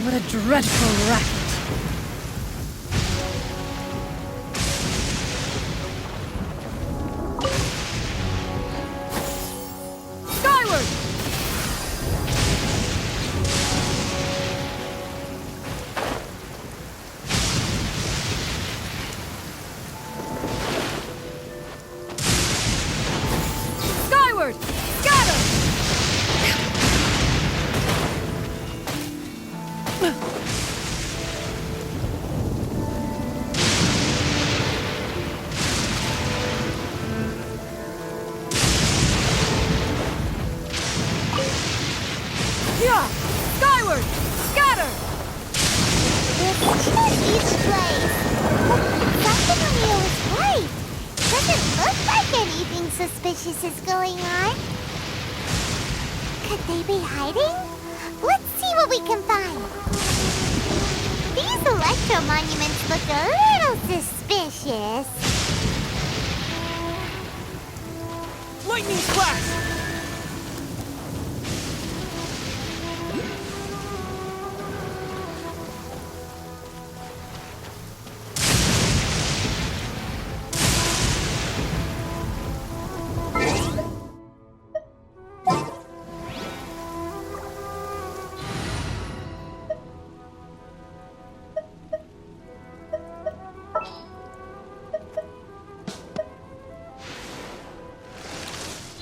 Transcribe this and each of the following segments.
What a dreadful racket. Skyward! Skyward! Scatter! Yeah! Skyward! Scatter! It's each place. Something on you is right. Doesn't look like anything suspicious is going on. Could they be hiding? Let's see what we can find. These electro monuments look a little suspicious. Lightning flash!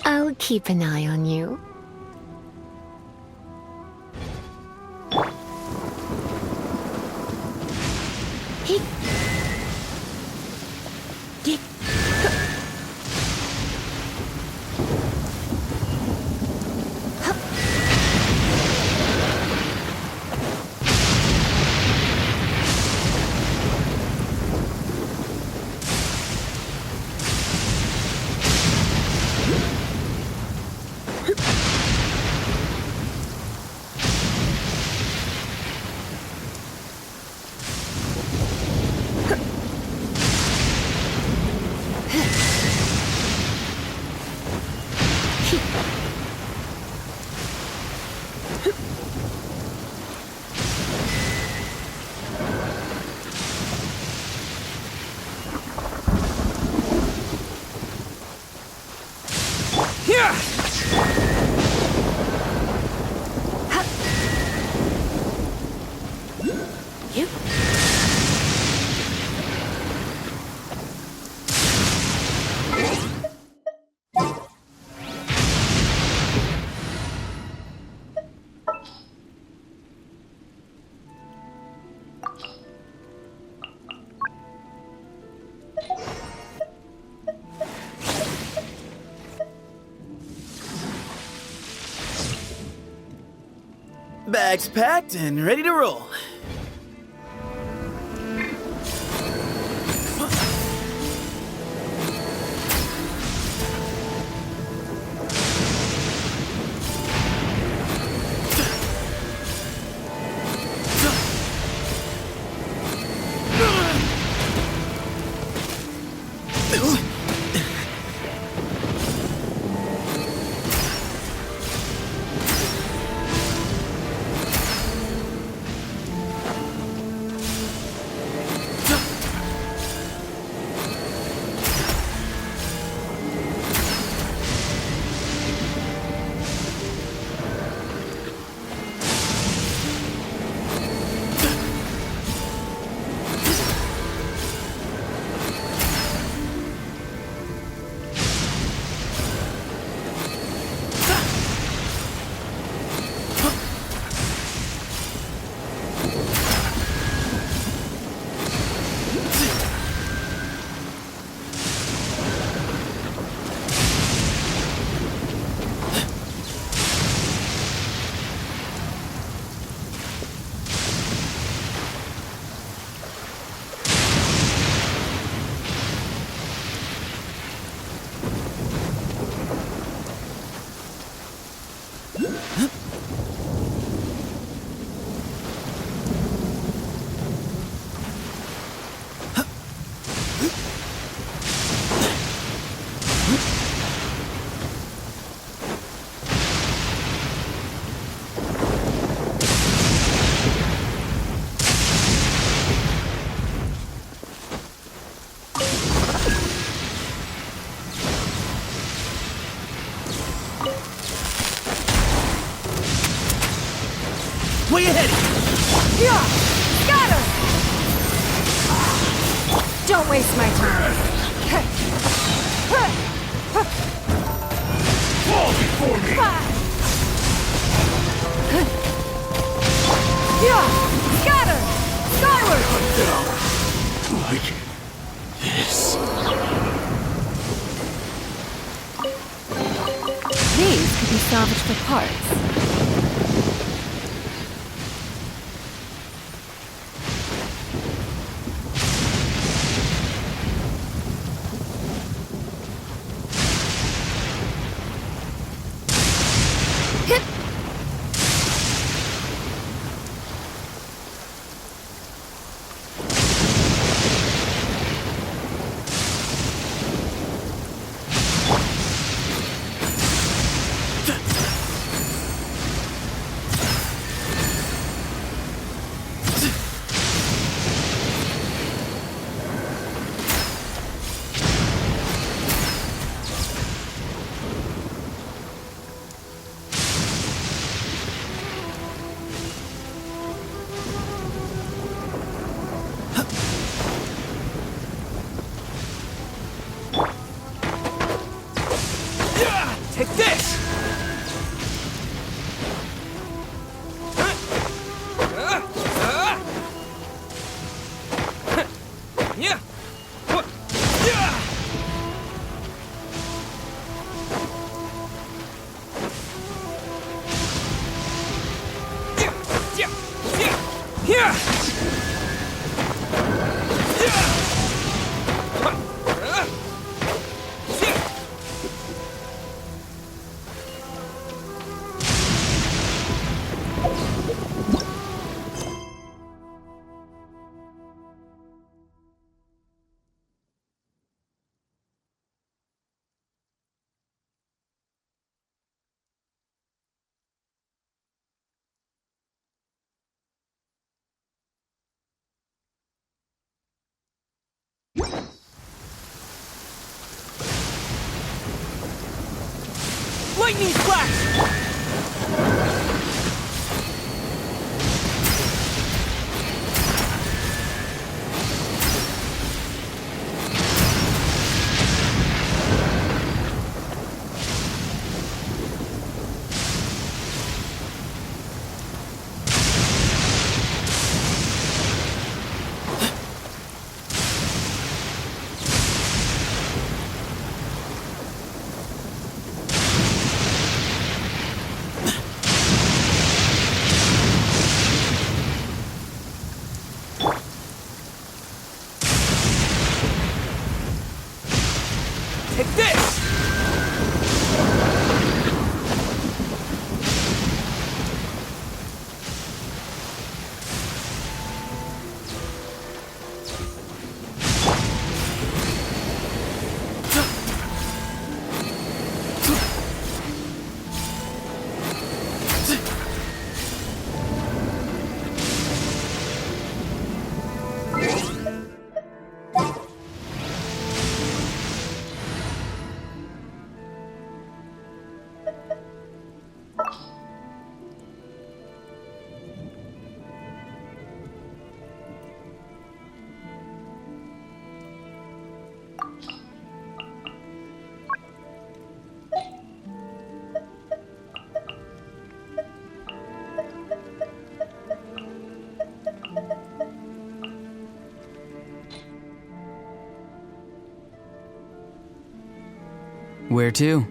I'll keep an eye on you. Bags packed and ready to roll. Don't waste my time. Fall before me! Yeah! Scatter! Skyward! Cut down! Like this. These could be salvaged for parts. Take this! Yeah! Lightning flash! Take this! Where to?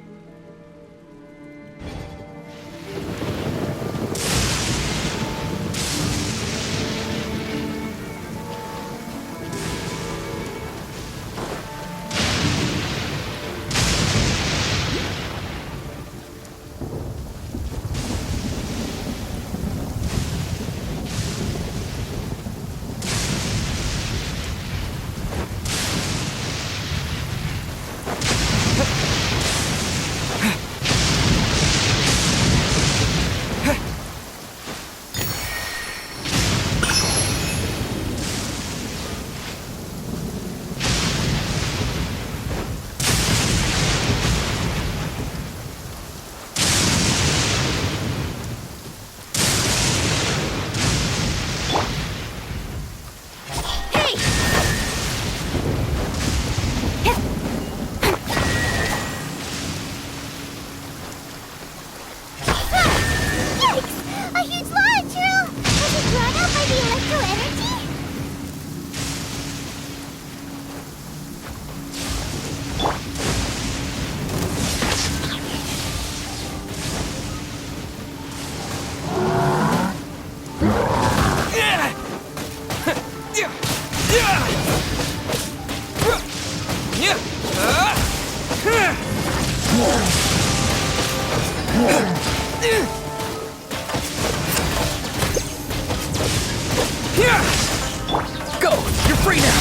Go! You're free now!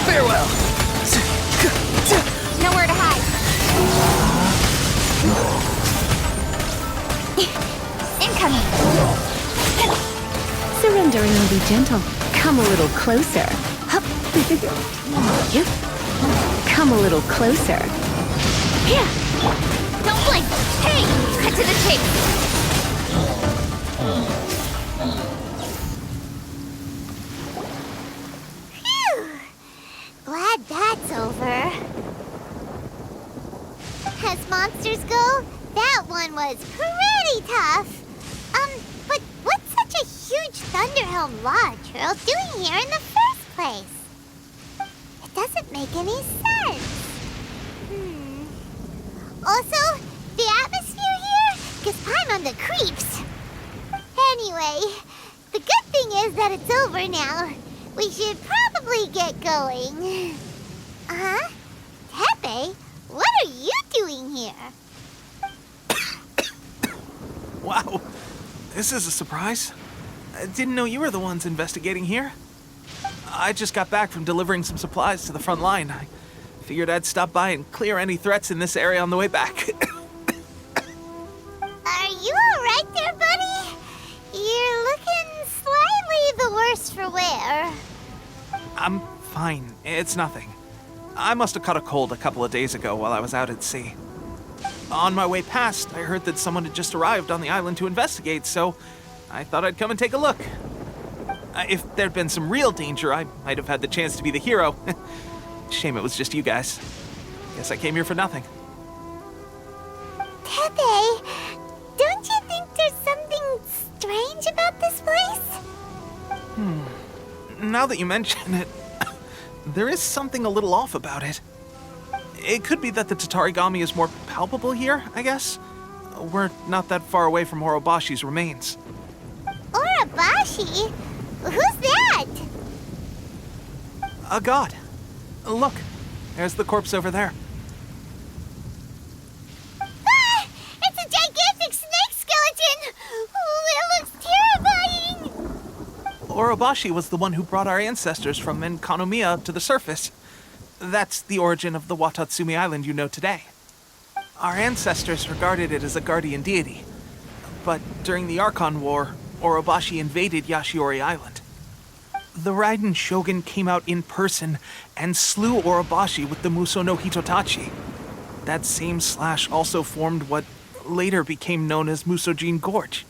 Farewell! Nowhere to hide. Incoming. Surrendering will be gentle. Come a little closer. Hup. Yep. Come a little closer. Here. Don't blink. Hey, cut to the chase. Phew. Glad that's over. As monsters go, that one was pretty tough. But what's such a huge Thunderhelm Lodge Earl doing here in the first place? It doesn't make any sense. Also, the atmosphere here gives Paimon on the creeps. Anyway, the good thing is that it's over now. We should probably get going. Teppei, what are you doing here? Wow, this is a surprise. I didn't know you were the ones investigating here. I just got back from delivering some supplies to the front line. I figured I'd stop by and clear any threats in this area on the way back. Are you alright there, buddy? You're looking slightly the worse for wear. I'm fine. It's nothing. I must have caught a cold a couple of days ago while I was out at sea. On my way past, I heard that someone had just arrived on the island to investigate, so I thought I'd come and take a look. If there'd been some real danger, I might have had the chance to be the hero. Shame it was just you guys. Guess I came here for nothing. Teppei, don't you think there's something strange about this place? Now that you mention it, there is something a little off about it. It could be that the Tatarigami is more palpable here, I guess. We're not that far away from Orobashi's remains. Orobashi? Who's that? A god. Look, there's the corpse over there. Ah! It's a gigantic snake skeleton! Oh, it looks terrifying! Orobashi was the one who brought our ancestors from Kokomi to the surface. That's the origin of the Watatsumi Island you know today. Our ancestors regarded it as a guardian deity. But during the Archon War, Orobashi invaded Yashiori Island. The Raiden Shogun came out in person and slew Orobashi with the Muso no Hitotachi. That same slash also formed what later became known as Musojin Gorge.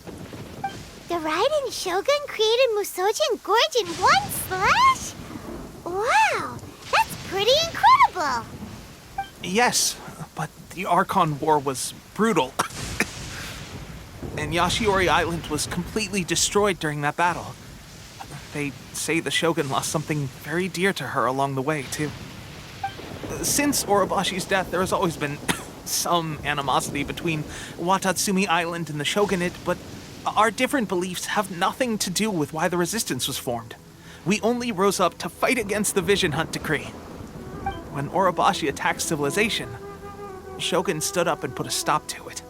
The Raiden Shogun created Musojin Gorge in one slash? Wow, that's pretty incredible! Yes, but the Archon War was brutal. And Yashiori Island was completely destroyed during that battle. They say the Shogun lost something very dear to her along the way, too. Since Orobashi's death, there has always been some animosity between Watatsumi Island and the Shogunate, but our different beliefs have nothing to do with why the resistance was formed. We only rose up to fight against the Vision Hunt Decree. When Orobashi attacked civilization, Shogun stood up and put a stop to it.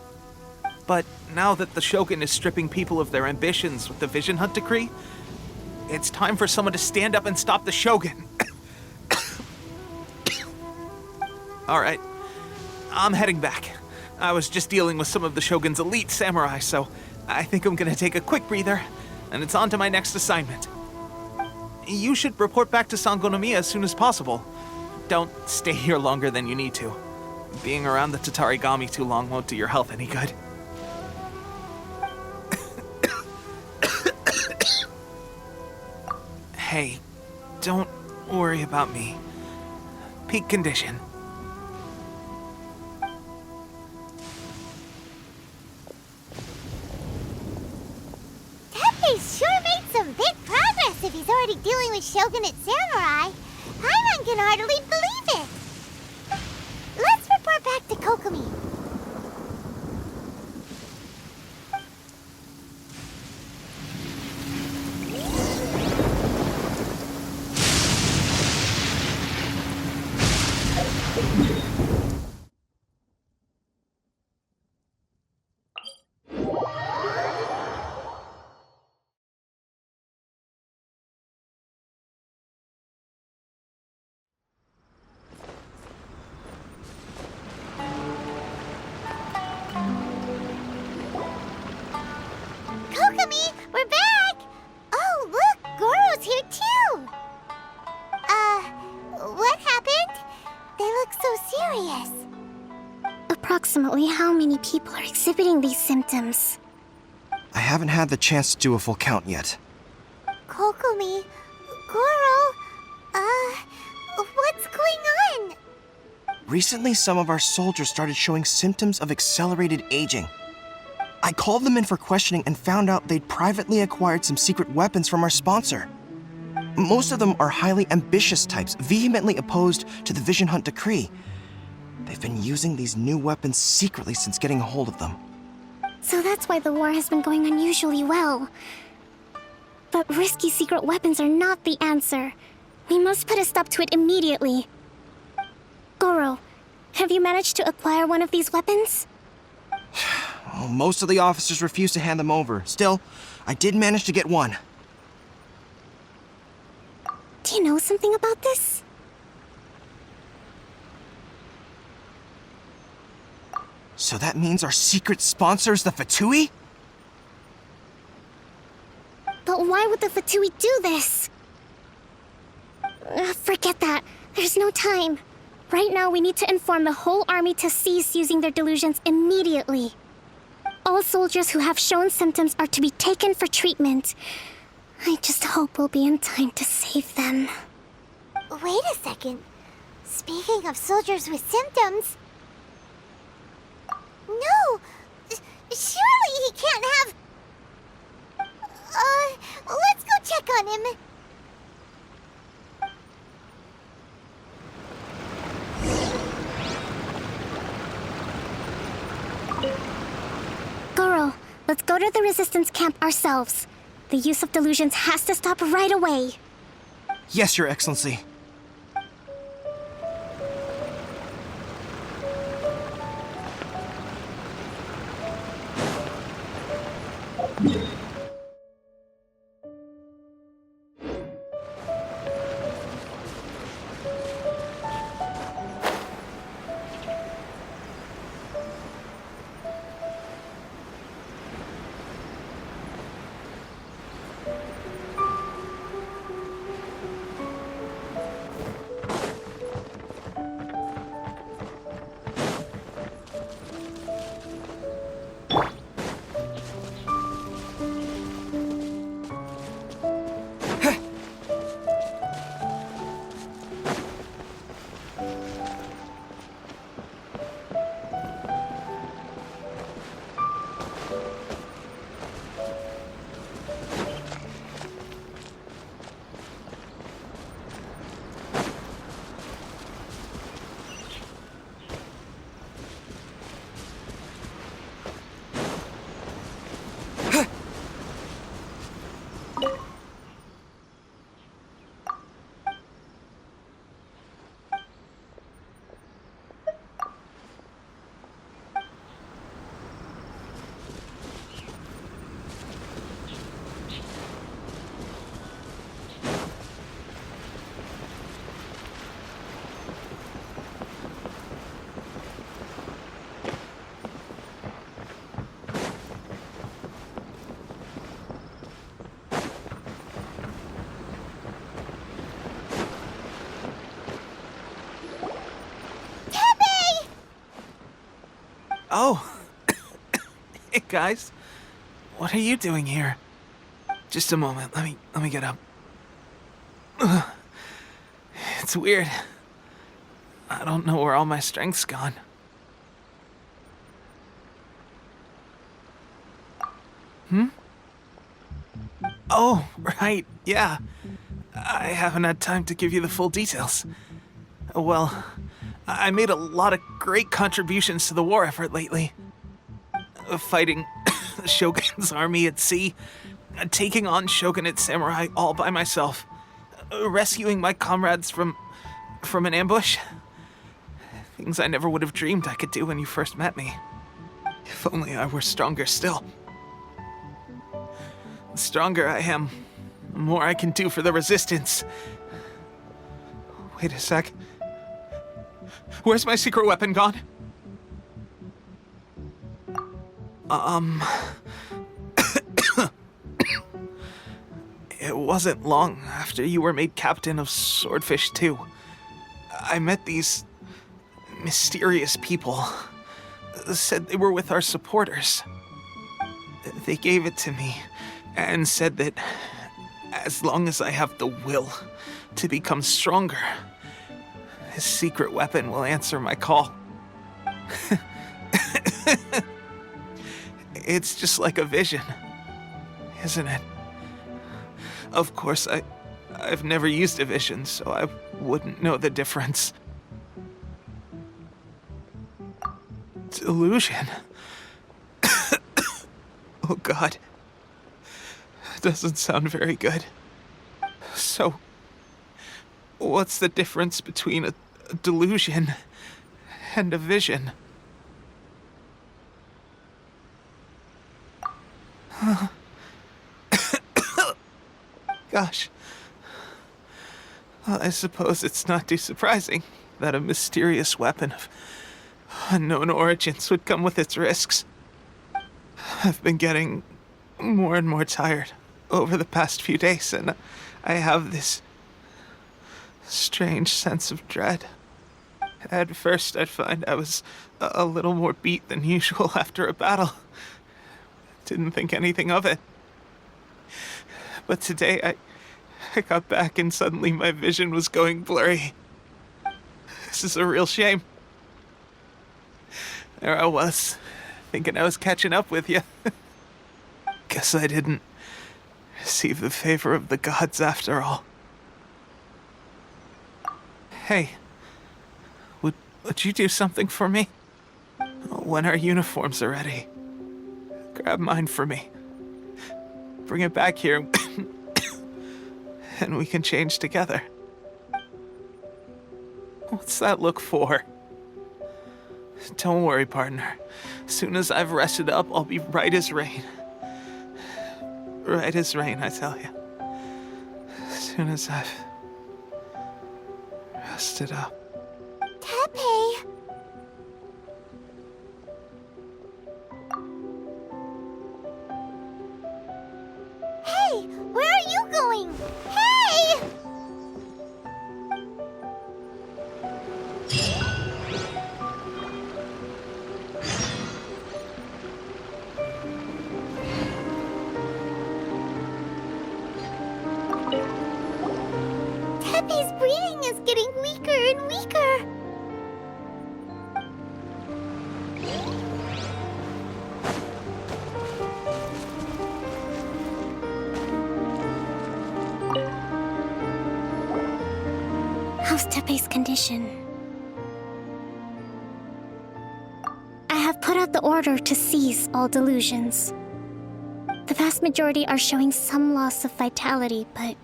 But now that the Shogun is stripping people of their ambitions with the Vision Hunt Decree, it's time for someone to stand up and stop the Shogun. All right, I'm heading back. I was just dealing with some of the Shogun's elite samurai, so I think I'm gonna take a quick breather, and it's on to my next assignment. You should report back to Sangonomiya as soon as possible. Don't stay here longer than you need to. Being around the Tatarigami too long won't do your health any good. Hey, don't worry about me. Peak condition. Teppei sure made some big progress if he's already dealing with Shogunate samurai. Paimon can hardly believe it. Let's report back to Kokomi. look so serious? Approximately how many people are exhibiting these symptoms? I haven't had the chance to do a full count yet. Kokomi, Gorou, what's going on? Recently, some of our soldiers started showing symptoms of accelerated aging. I called them in for questioning and found out they'd privately acquired some secret weapons from our sponsor. Most of them are highly ambitious types, vehemently opposed to the Vision Hunt decree. They've been using these new weapons secretly since getting a hold of them. So that's why the war has been going unusually well. But risky secret weapons are not the answer. We must put a stop to it immediately. Gorou, have you managed to acquire one of these weapons? Well, most of the officers refused to hand them over. Still, I did manage to get one. Do you know something about this? So that means our secret sponsor is the Fatui? But why would the Fatui do this? Forget that. There's no time. Right now, we need to inform the whole army to cease using their delusions immediately. All soldiers who have shown symptoms are to be taken for treatment. I just hope we'll be in time to save them. Wait a second. Speaking of soldiers with symptoms... No! Surely he can't have... let's go check on him. Gorou, let's go to the resistance camp ourselves. The use of delusions has to stop right away. Yes, Your Excellency. Oh. Hey, guys. What are you doing here? Just a moment. Let me get up. Ugh. It's weird. I don't know where all my strength's gone. Oh, right. Yeah. I haven't had time to give you the full details. Well, I made a lot of great contributions to the war effort lately. Fighting the Shogun's army at sea, taking on Shogunate samurai all by myself, rescuing my comrades from an ambush. Things I never would have dreamed I could do when you first met me. If only I were stronger still. The stronger I am, the more I can do for the resistance. Wait a sec. Where's my secret weapon gone? It wasn't long after you were made captain of Swordfish 2. I met these mysterious people said they were with our supporters. They gave it to me and said that as long as I have the will to become stronger, his secret weapon will answer my call. It's just like a vision, isn't it? Of course, I've never used a vision, so I wouldn't know the difference. Delusion? Oh God. Doesn't sound very good. So, what's the difference between a delusion and a vision? Gosh. Well, I suppose it's not too surprising that a mysterious weapon of unknown origins would come with its risks. I've been getting more and more tired over the past few days, and I have this strange sense of dread. At first, I'd find I was a little more beat than usual after a battle. Didn't think anything of it. But today, I got back and suddenly my vision was going blurry. This is a real shame. There I was, thinking I was catching up with you. Guess I didn't receive the favor of the gods after all. Hey, would you do something for me? When our uniforms are ready, grab mine for me. Bring it back here, and we can change together. What's that look for? Don't worry, partner. As soon as I've rested up, I'll be right as rain. Right as rain, I tell you. As soon as I've rested up. Teppei! Hey! Where are you going? Hey! Teppei's breathing is getting weaker and weaker. How's Teppei's condition? I have put out the order to seize all delusions. The vast majority are showing some loss of vitality, but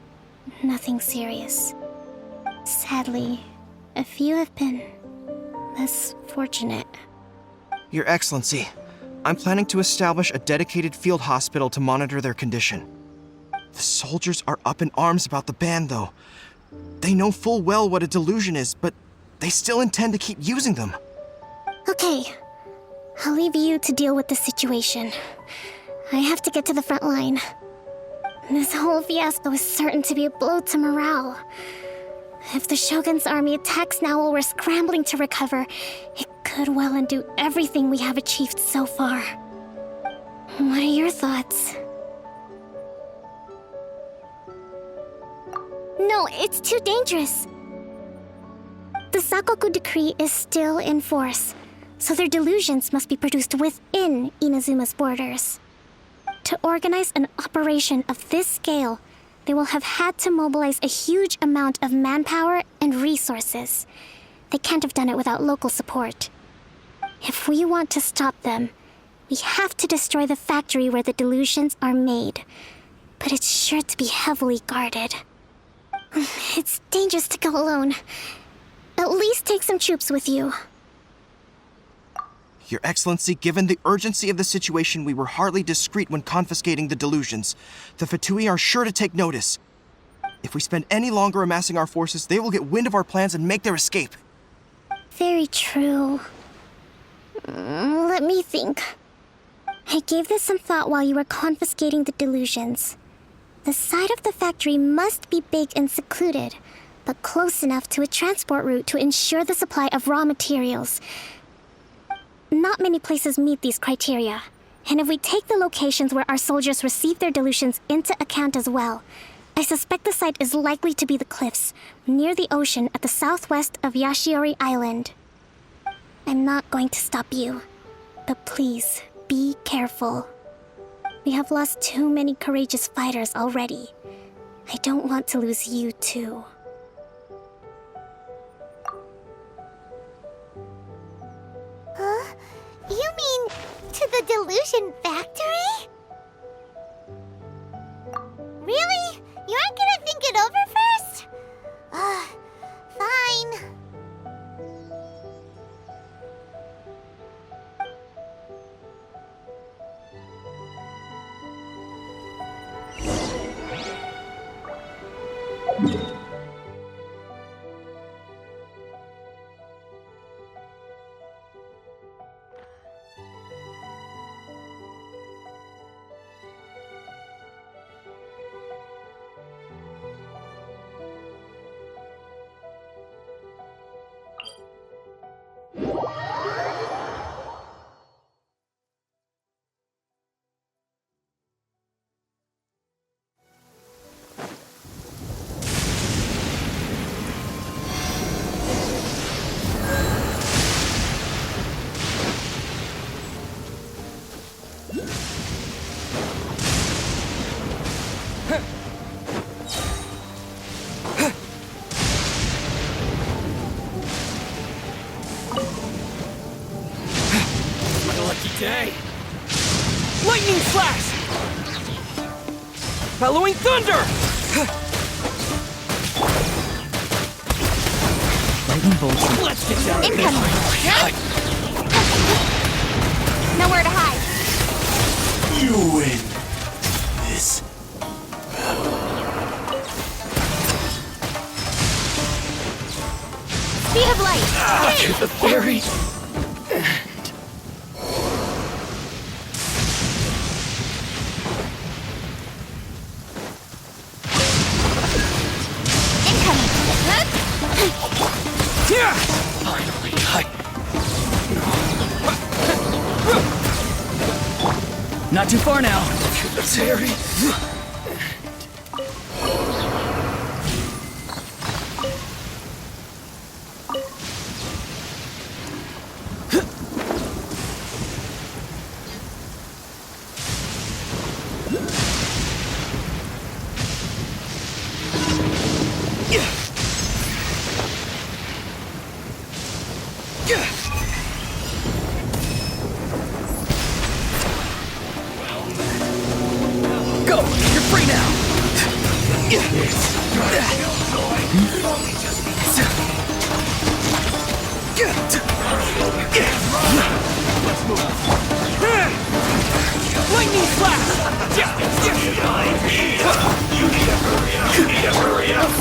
nothing serious. Sadly, a few have been less fortunate. Your Excellency, I'm planning to establish a dedicated field hospital to monitor their condition. The soldiers are up in arms about the ban, though. They know full well what a delusion is, but they still intend to keep using them. Okay, I'll leave you to deal with the situation. I have to get to the front line. This whole fiasco is certain to be a blow to morale. If the Shogun's army attacks now while we're scrambling to recover, it could well undo everything we have achieved so far. What are your thoughts? No, it's too dangerous. The Sakoku decree is still in force, so their delusions must be produced within Inazuma's borders. To organize an operation of this scale, they will have had to mobilize a huge amount of manpower and resources. They can't have done it without local support. If we want to stop them, we have to destroy the factory where the delusions are made. But it's sure to be heavily guarded. It's dangerous to go alone. At least take some troops with you. Your Excellency, given the urgency of the situation, we were hardly discreet when confiscating the delusions. The Fatui are sure to take notice. If we spend any longer amassing our forces, they will get wind of our plans and make their escape. Very true. Let me think. I gave this some thought while you were confiscating the delusions. The side of the factory must be big and secluded, but close enough to a transport route to ensure the supply of raw materials. Not many places meet these criteria, and if we take the locations where our soldiers receive their delusions into account as well, I suspect the site is likely to be the cliffs near the ocean at the southwest of Yashiori Island. I'm not going to stop you, but please, be careful. We have lost too many courageous fighters already. I don't want to lose you too. Huh? You mean to the Delusion Factory? Really? You aren't gonna think it over first? Fine. Day. Lightning flash! Bellowing thunder! Lightning bolts. Let's get down. Incoming! Nowhere to hide. You win. This. Speed of light! To the fairy. Finally, not too far now. To the fairy. Go! You're free now! Lightning flash!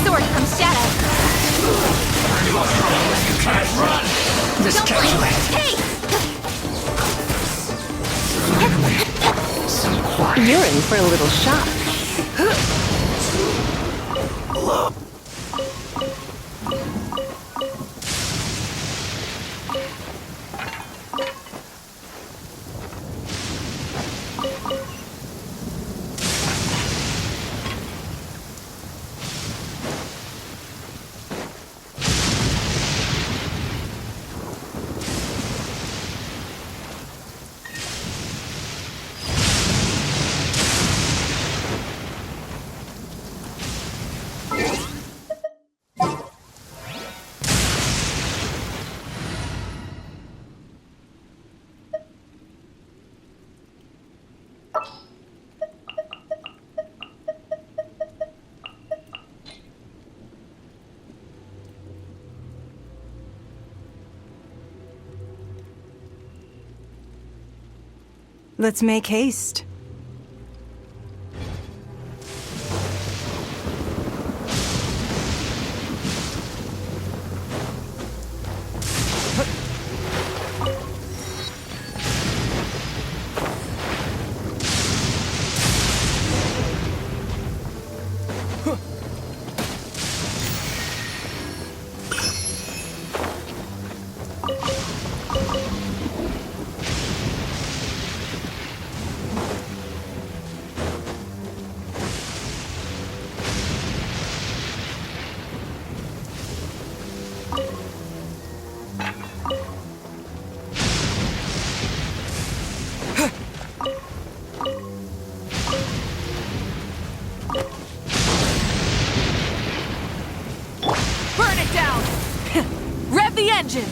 Sword from shadow. You can't run. Miscalculate. Hey! You're in for a little shock. Let's make haste. the engines!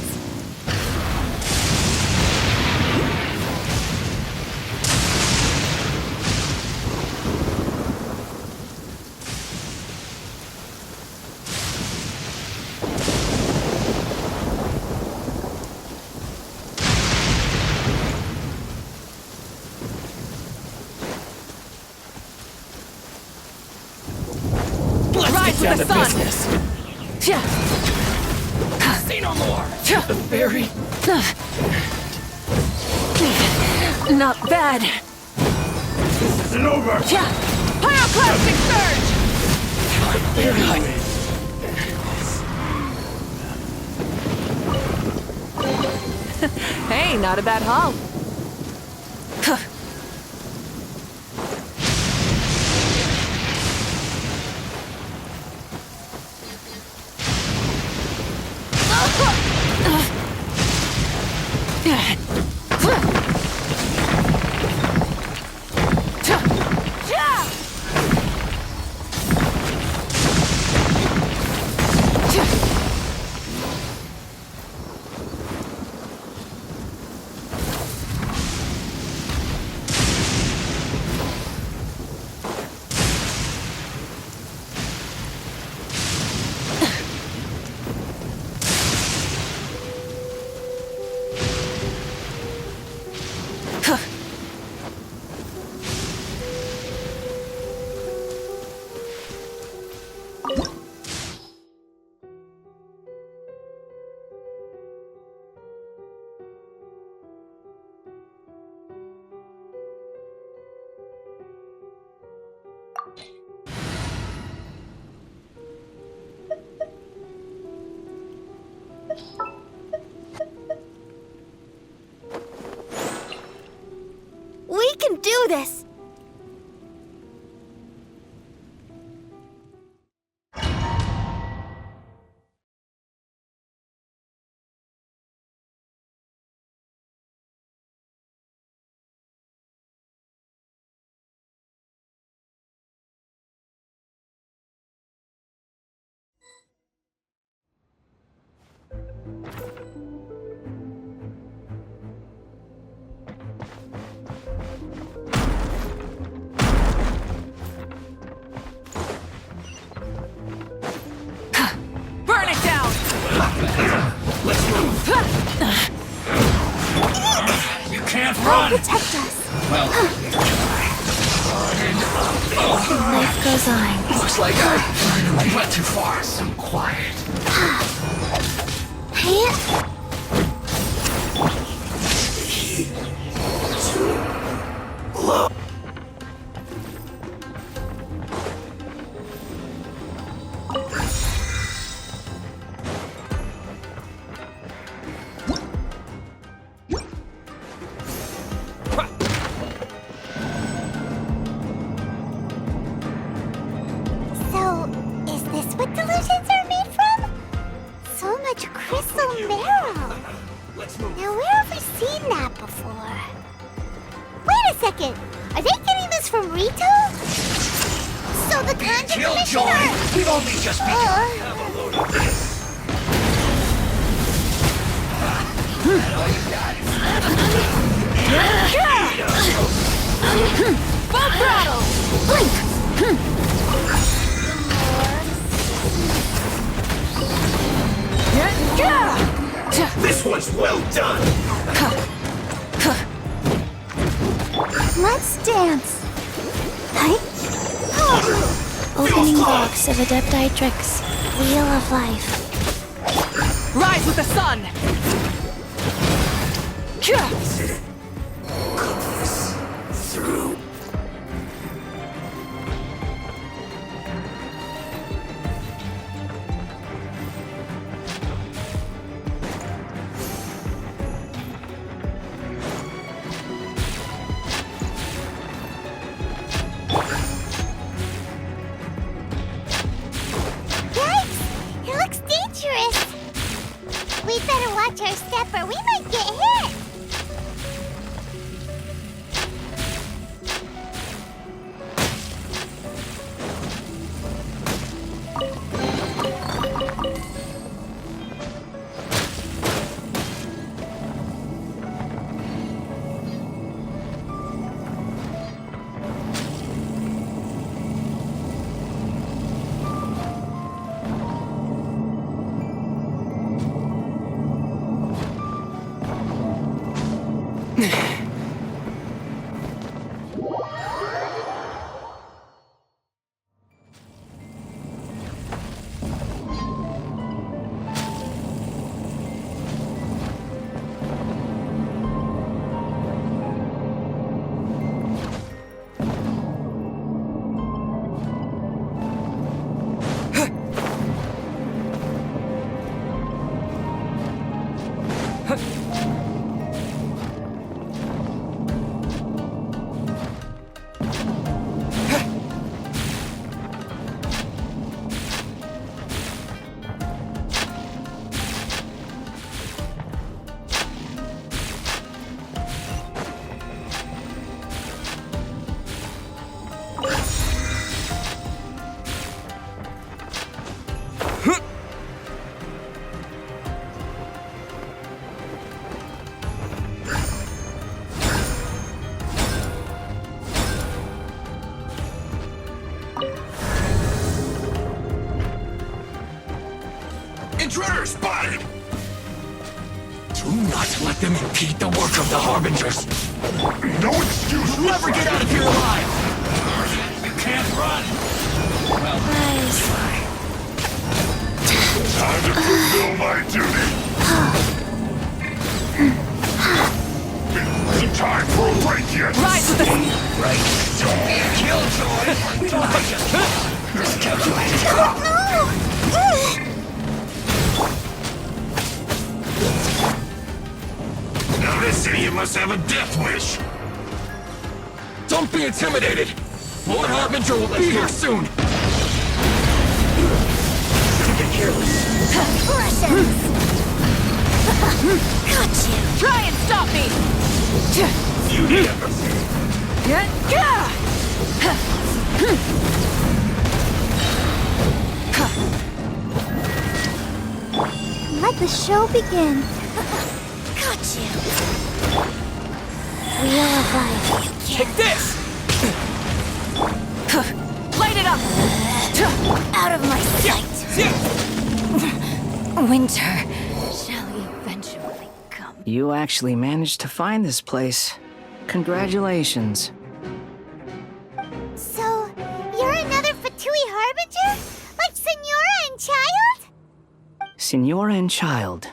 Let's get down to sun. business. Say no more. The fairy. Not bad. This isn't over. Pyroclastic surge! Fairy. Hey, not a bad haul. We can do this! Burn it down! You can't run. Protect us! Life goes on. Looks like I went too far. So quiet. So, is this what delusions are made from? So much crystal marrow. Now, where have we seen that before? Wait a second. Are they getting this from Rito? So the Conjure Commissioner... We've only just Full throttle! This one's well done. Let's dance. Opening box of Adepti Tricks. Wheel of Life. Rise with the sun! Through. Yikes! It looks dangerous. We'd better watch our step or we might get hit. Intruder spotted! Do not let them impede the work of the Harbingers. No excuse. You'll never get out of here alive. You can't run. Well, time to fulfill my duty. No time for a break yet. Rise with the... Right. Don't be a killjoy. Just killjoy. Now this idiot must have a death wish. Don't be intimidated. Lord Harbinger will be here soon. Don't get careless. Portions! Got you! Try and stop me! You never. Let the show begin. Got you! Whereabout. Take this! Light it up! Out of my sight! Winter shall eventually come. You actually managed to find this place. Congratulations. So, you're another Fatui Harbinger? Like Senora and Child? Senora and Child.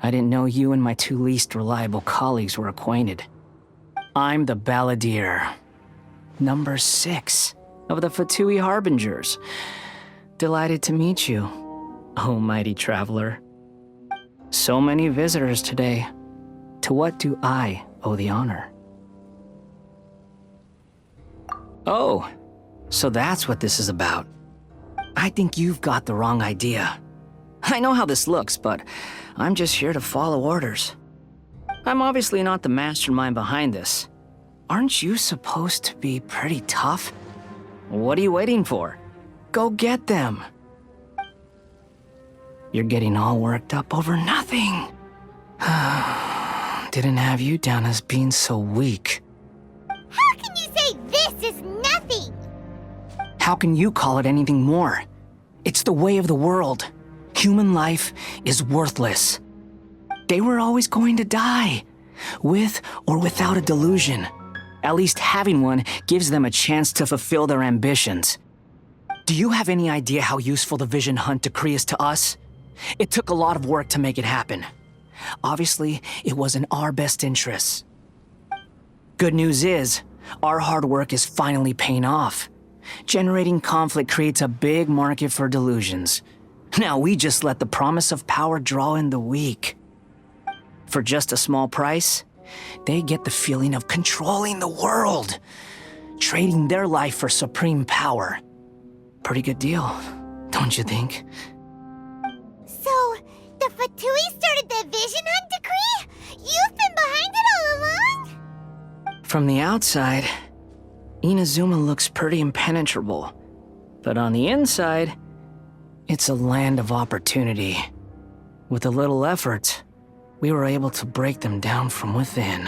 I didn't know you and my two least reliable colleagues were acquainted. I'm the Balladeer. Number 6 of the Fatui Harbingers. Delighted to meet you, oh mighty traveler. So many visitors today. To what do I owe the honor? Oh, so that's what this is about. I think you've got the wrong idea. I know how this looks, but I'm just here to follow orders. I'm obviously not the mastermind behind this. Aren't you supposed to be pretty tough? What are you waiting for? Go get them. You're getting all worked up over nothing. Didn't have you down as being so weak. How can you say this is nothing? How can you call it anything more? It's the way of the world. Human life is worthless. They were always going to die, with or without a delusion. At least having one gives them a chance to fulfill their ambitions. Do you have any idea how useful the Vision Hunt decree is to us? It took a lot of work to make it happen. Obviously, it was in our best interests. Good news is, our hard work is finally paying off. Generating conflict creates a big market for delusions. Now we just let the promise of power draw in the weak. For just a small price, they get the feeling of controlling the world, trading their life for supreme power. Pretty good deal, don't you think? So, the Fatui started the Vision Hunt decree? You've been behind it all along? From the outside, Inazuma looks pretty impenetrable. But on the inside, it's a land of opportunity. With a little effort, we were able to break them down from within.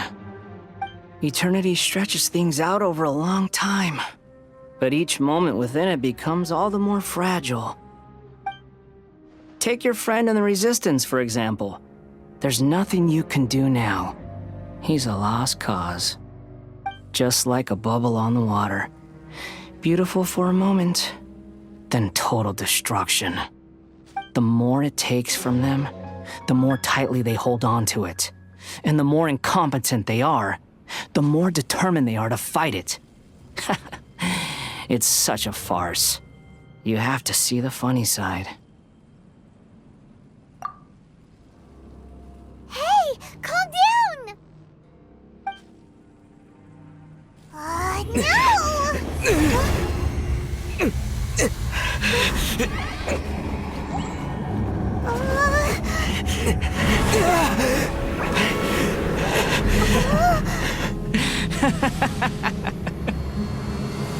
Eternity stretches things out over a long time, but each moment within it becomes all the more fragile. Take your friend in the Resistance, for example. There's nothing you can do now. He's a lost cause. Just like a bubble on the water. Beautiful for a moment, then total destruction. The more it takes from them, the more tightly they hold on to it. And the more incompetent they are, the more determined they are to fight it. It's such a farce. You have to see the funny side.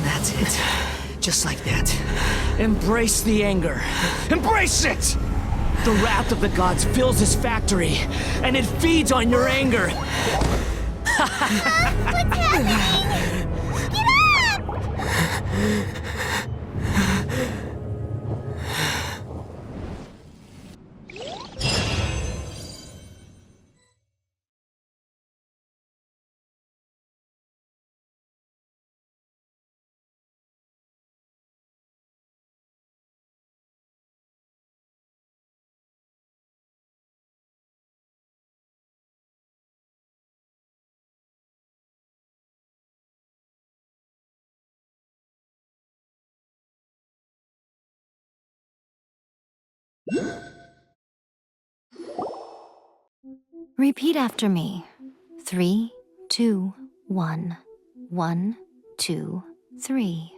That's it. Just like that. Embrace the anger. Embrace it! The wrath of the gods fills this factory, and it feeds on your anger. What's happening? Get up! Repeat after me. 3, 2, 1. 1, 2, 3.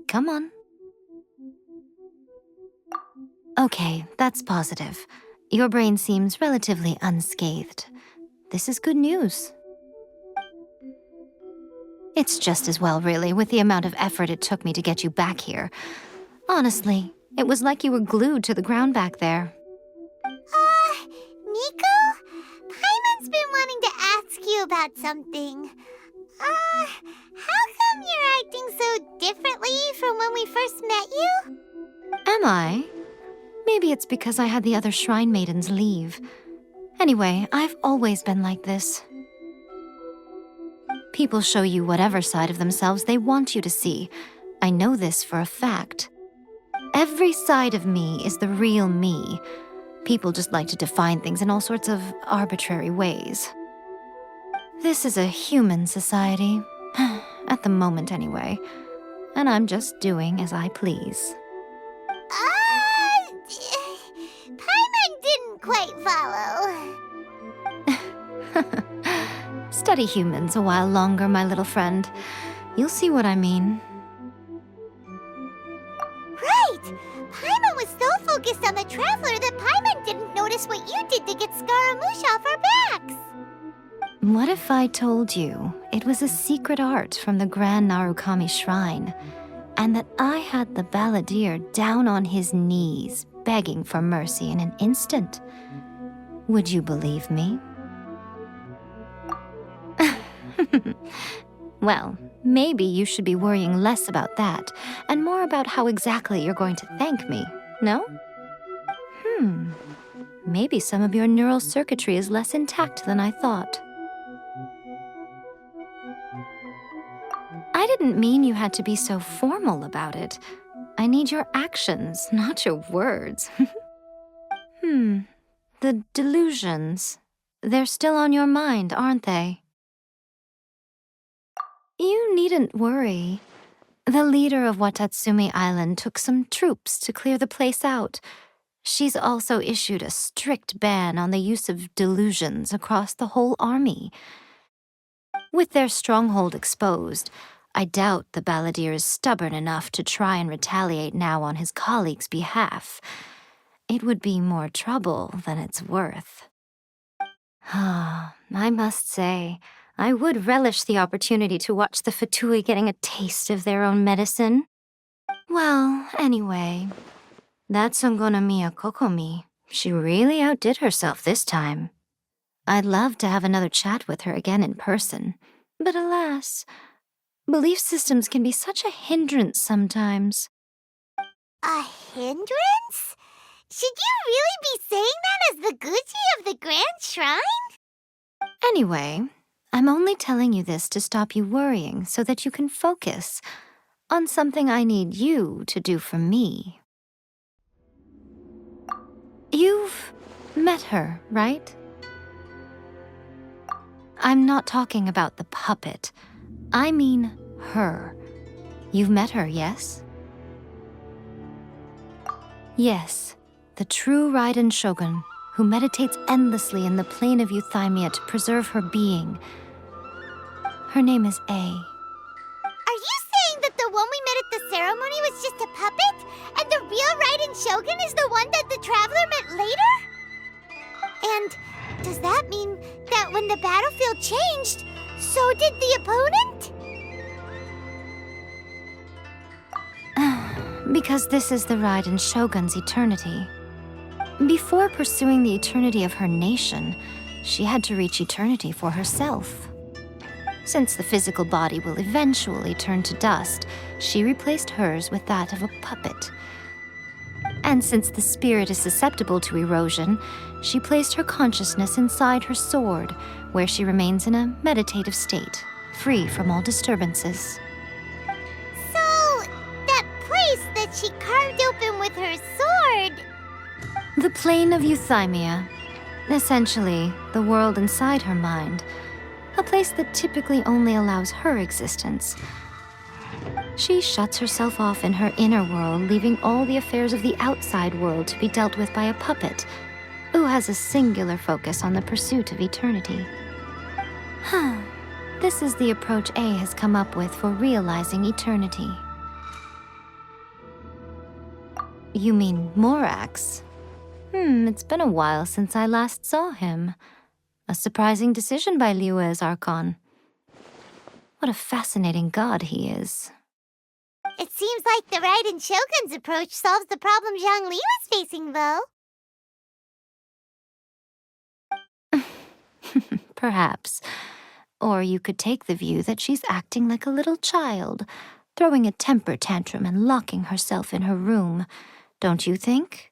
Come on. Okay, that's positive. Your brain seems relatively unscathed. This is good news. It's just as well, really, with the amount of effort it took me to get you back here. Honestly, it was like you were glued to the ground back there. Nico? Paimon's been wanting to ask you about something. How come you're acting so differently from when we first met you? Am I? Maybe it's because I had the other shrine maidens leave. Anyway, I've always been like this. People show you whatever side of themselves they want you to see. I know this for a fact. Every side of me is the real me. People just like to define things in all sorts of arbitrary ways. This is a human society. At the moment, anyway. And I'm just doing as I please. Paimon didn't quite follow. Study humans a while longer, my little friend. You'll see what I mean. Right! Paimon was so focused on the Traveler that Paimon didn't notice what you did to get Scaramouche off our backs. What if I told you it was a secret art from the Grand Narukami Shrine, and that I had the balladeer down on his knees, begging for mercy in an instant? Would you believe me? Well, maybe you should be worrying less about that, and more about how exactly you're going to thank me, no? Maybe some of your neural circuitry is less intact than I thought. I didn't mean you had to be so formal about it. I need your actions, not your words. The delusions. They're still on your mind, aren't they? You needn't worry. The leader of Watatsumi Island took some troops to clear the place out. She's also issued a strict ban on the use of delusions across the whole army. With their stronghold exposed, I doubt the balladeer is stubborn enough to try and retaliate now on his colleague's behalf. It would be more trouble than it's worth. I must say, I would relish the opportunity to watch the Fatui getting a taste of their own medicine. Well, anyway, that Songonomiya Kokomi, she really outdid herself this time. I'd love to have another chat with her again in person, but alas, belief systems can be such a hindrance sometimes. A hindrance? Should you really be saying that as the Gucci of the Grand Shrine? Anyway, I'm only telling you this to stop you worrying so that you can focus on something I need you to do for me. You've met her, right? I'm not talking about the puppet. I mean her. You've met her, yes? Yes, the true Raiden Shogun, who meditates endlessly in the plane of Euthymia to preserve her being. Her name is A. Are you saying that the one we met at the ceremony was just a puppet, and the real Raiden Shogun is the one that the Traveler met later? And does that mean that when the battlefield changed, so did the opponent? Because this is the Raiden Shogun's eternity. Before pursuing the eternity of her nation, she had to reach eternity for herself. Since the physical body will eventually turn to dust, she replaced hers with that of a puppet. And since the spirit is susceptible to erosion, she placed her consciousness inside her sword, where she remains in a meditative state, free from all disturbances. So, that place that she carved open with her sword... The plane of euthymia. Essentially, the world inside her mind. A place that typically only allows her existence. She shuts herself off in her inner world, leaving all the affairs of the outside world to be dealt with by a puppet, who has a singular focus on the pursuit of eternity. This is the approach A has come up with for realizing eternity. You mean Morax? It's been a while since I last saw him. A surprising decision by Liyue's Archon. What a fascinating god he is. It seems like the Raiden Shogun's approach solves the problem Zhang Li was facing, though. Perhaps. Or you could take the view that she's acting like a little child, throwing a temper tantrum and locking herself in her room. Don't you think?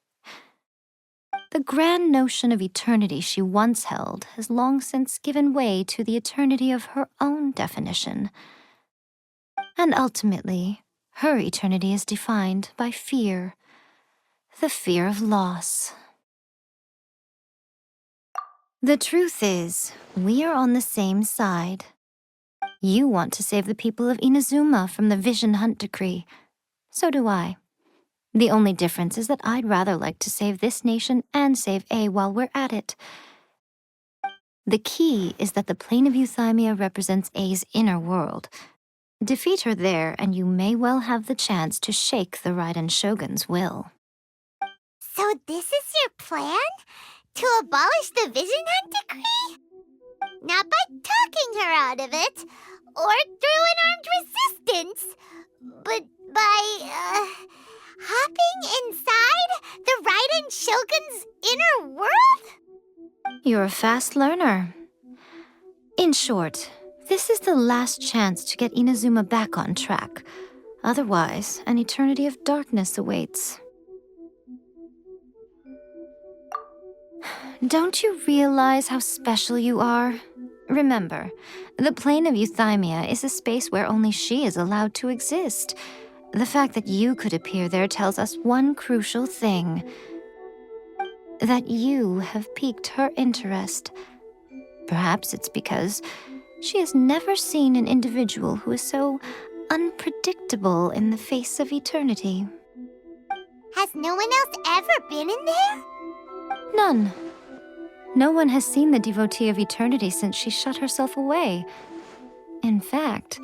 The grand notion of eternity she once held has long since given way to the eternity of her own definition. And ultimately, her eternity is defined by fear. The fear of loss. The truth is, we are on the same side. You want to save the people of Inazuma from the Vision Hunt decree. So do I. The only difference is that I'd rather like to save this nation and save A while we're at it. The key is that the plane of euthymia represents A's inner world. Defeat her there, and you may well have the chance to shake the Raiden Shogun's will. So this is your plan? To abolish the Vision Hunt decree? Not by talking her out of it, or through an armed resistance, but by, hopping inside the Raiden Shogun's inner world? You're a fast learner. In short, this is the last chance to get Inazuma back on track. Otherwise, an eternity of darkness awaits. Don't you realize how special you are? Remember, the plane of euthymia is a space where only she is allowed to exist. The fact that you could appear there tells us one crucial thing. That you have piqued her interest. Perhaps it's because she has never seen an individual who is so unpredictable in the face of eternity. Has no one else ever been in there? None. No one has seen the devotee of eternity since she shut herself away. In fact,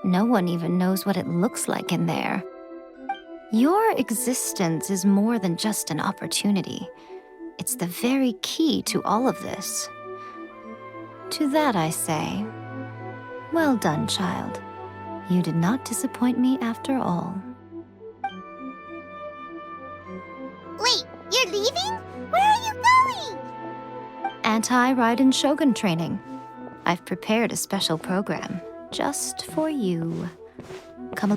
no one even knows what it looks like in there. Your existence is more than just an opportunity. It's the very key to all of this. To that I say, well done, child. You did not disappoint me after all. Wait, you're leaving? Where are you going? Anti-Raiden Shogun training. I've prepared a special program just for you. Come